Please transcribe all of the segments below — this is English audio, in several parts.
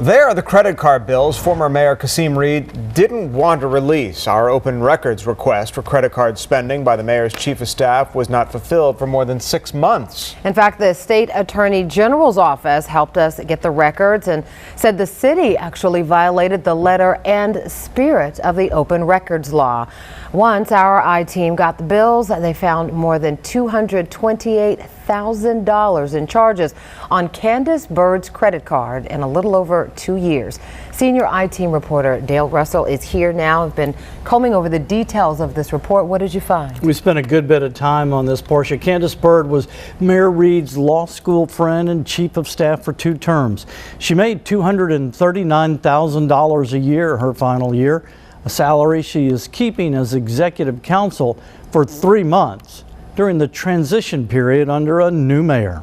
There are the credit card bills former Mayor Kasim Reed didn't want to release. Our open records request for credit card spending by the mayor's chief of staff was not fulfilled for more than 6 months. In fact, the state attorney general's office helped us get the records and said the city actually violated the letter and spirit of the open records law. Once our I-team got the bills, they found more than $228,000 in charges on Candace Byrd's credit card in a little over 2 years. Senior I-team reporter Dale Russell is here now. I've been combing over the details of this report. What did you find? We spent a good bit of time on this, Portia. Candace Byrd was Mayor Reed's law school friend and chief of staff for 2 terms. She made $239,000 a year her final year, a salary she is keeping as executive counsel for 3 months during the transition period under a new mayor.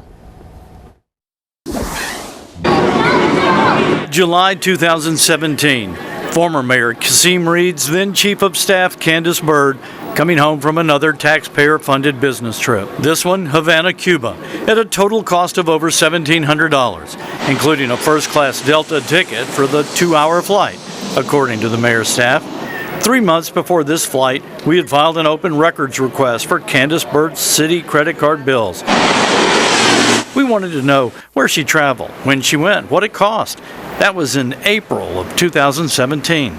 July 2017, former Mayor Kasim Reed's then chief of staff Candace Byrd coming home from another taxpayer-funded business trip. This one, Havana, Cuba, at a total cost of over $1,700, including a first-class Delta ticket for the 2-hour flight, according to the mayor's staff. 3 months before this flight, we had filed an open records request for Candace Byrd's city credit card bills. We wanted to know where she traveled, when she went, what it cost. That was in April of 2017.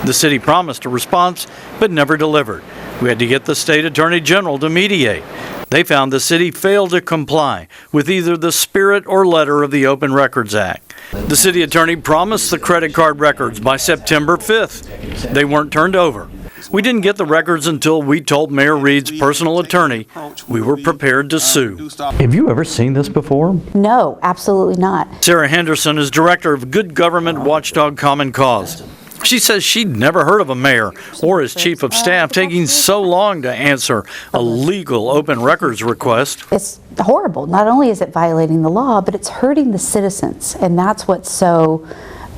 The city promised a response, but never delivered. We had to get the state attorney general to mediate. They found the city failed to comply with either the spirit or letter of the Open Records Act. The city attorney promised the credit card records by September 5th. They weren't turned over. We didn't get the records until we told Mayor Reed's personal attorney we were prepared to sue. Have you ever seen this before? No, absolutely not. Sarah Henderson is director of Good Government Watchdog Common Cause. She says she'd never heard of a mayor or his chief of staff taking so long to answer a legal open records request. It's horrible. Not only is it violating the law, but it's hurting the citizens, and that's what's so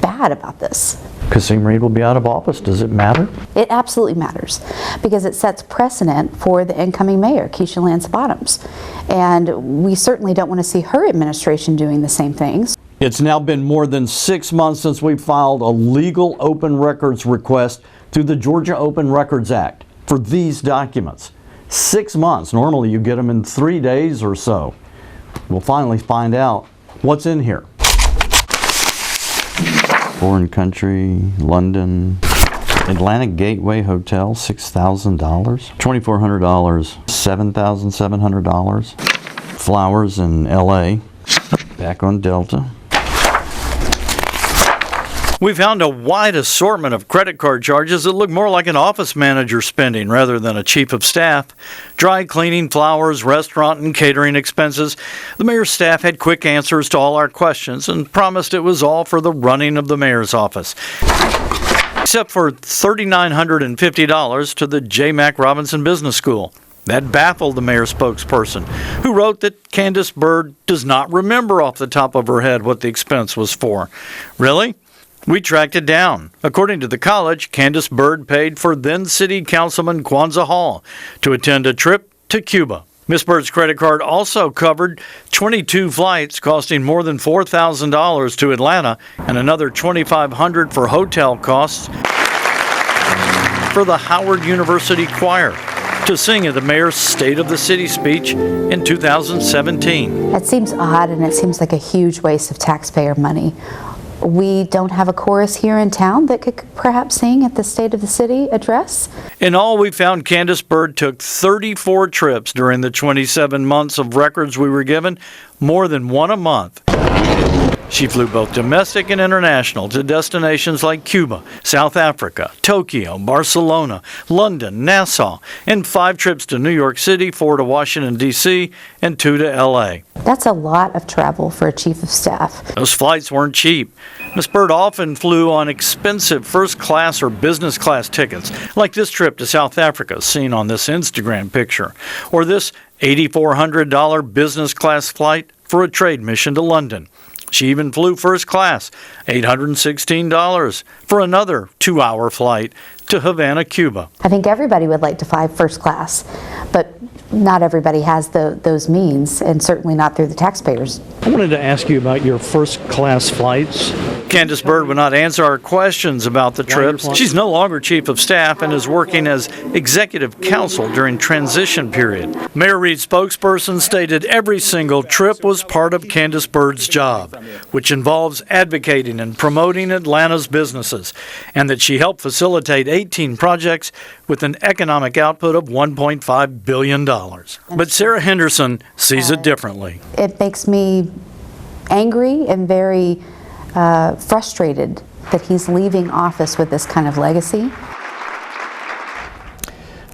bad about this. Kasim Reed will be out of office. Does it matter? It absolutely matters because it sets precedent for the incoming mayor, Keisha Lance Bottoms, and we certainly don't want to see her administration doing the same things. It's now been more than 6 months since we filed a legal open records request through the Georgia Open Records Act for these documents. 6 months. Normally you get them in 3 days or so. We'll finally find out what's in here. Foreign country, London, Atlantic Gateway Hotel, $6,000. $2,400, $7,700. Flowers in LA, back on Delta. We found a wide assortment of credit card charges that look more like an office manager spending rather than a chief of staff. Dry cleaning, flowers, restaurant and catering expenses. The mayor's staff had quick answers to all our questions and promised it was all for the running of the mayor's office. Except for $3,950 to the J. Mac Robinson Business School. That baffled the mayor's spokesperson, who wrote that Candace Byrd does not remember off the top of her head what the expense was for. Really? We tracked it down. According to the college, Candace Byrd paid for then City Councilman Kwanzaa Hall to attend a trip to Cuba. Miss Byrd's credit card also covered 22 flights costing more than $4,000 to Atlanta and another $2,500 for hotel costs for the Howard University Choir to sing at the mayor's State of the City speech in 2017. It seems odd, and it seems like a huge waste of taxpayer money. We don't have a chorus here in town that could perhaps sing at the State of the City address. In all, we found Candace Byrd took 34 trips during the 27 months of records we were given, more than one a month. She flew both domestic and international to destinations like Cuba, South Africa, Tokyo, Barcelona, London, Nassau, and 5 trips to New York City, 4 to Washington, D.C., and 2 to L.A. That's a lot of travel for a chief of staff. Those flights weren't cheap. Miss Byrd often flew on expensive first-class or business-class tickets, like this trip to South Africa seen on this Instagram picture, or this $8,400 business-class flight for a trade mission to London. She even flew first class, $816, for another 2-hour flight to Havana, Cuba. I think everybody would like to fly first class, but not everybody has those means, and certainly not through the taxpayers. I wanted to ask you about your first-class flights. Candace Byrd would not answer our questions about the trips. She's no longer chief of staff and is working as executive counsel during transition period. Mayor Reed's spokesperson stated every single trip was part of Candace Byrd's job, which involves advocating and promoting Atlanta's businesses, and that she helped facilitate 18 projects with an economic output of $1.5 billion. But Sarah Henderson sees it differently. It makes me angry and very frustrated that he's leaving office with this kind of legacy.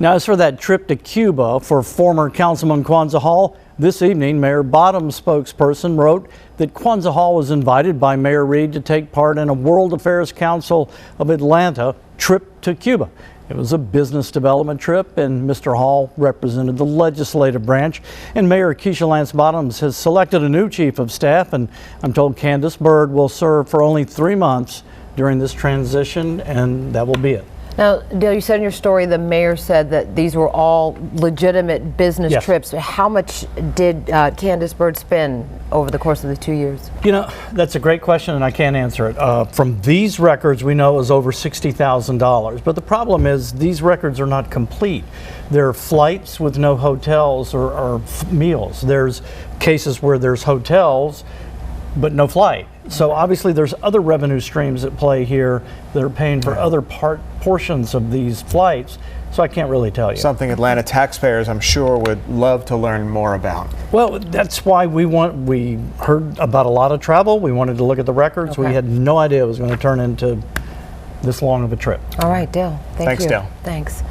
Now, as for that trip to Cuba for former Councilman Kwanzaa Hall, this evening, Mayor Bottom's spokesperson wrote that Kwanzaa Hall was invited by Mayor Reed to take part in a World Affairs Council of Atlanta trip to Cuba. It was a business development trip, and Mr. Hall represented the legislative branch. And Mayor Keisha Lance Bottoms has selected a new chief of staff, and I'm told Candace Byrd will serve for only 3 months during this transition, and that will be it. Now, Dale, you said in your story the mayor said that these were all legitimate business trips. How much did Candace Byrd spend over the course of the 2 years? You know, that's a great question, and I can't answer it. From these records, we know it was over $60,000. But the problem is these records are not complete. There are flights with no hotels or meals. There's cases where there's hotels, but no flight. So obviously there's other revenue streams at play here that are paying for other portions of these flights. So I can't really tell you. Something Atlanta taxpayers, I'm sure, would love to learn more about. Well, that's why we heard about a lot of travel. We wanted to look at the records. Okay. We had no idea it was going to turn into this long of a trip. All right, Dale. Thanks, Dale. Thanks.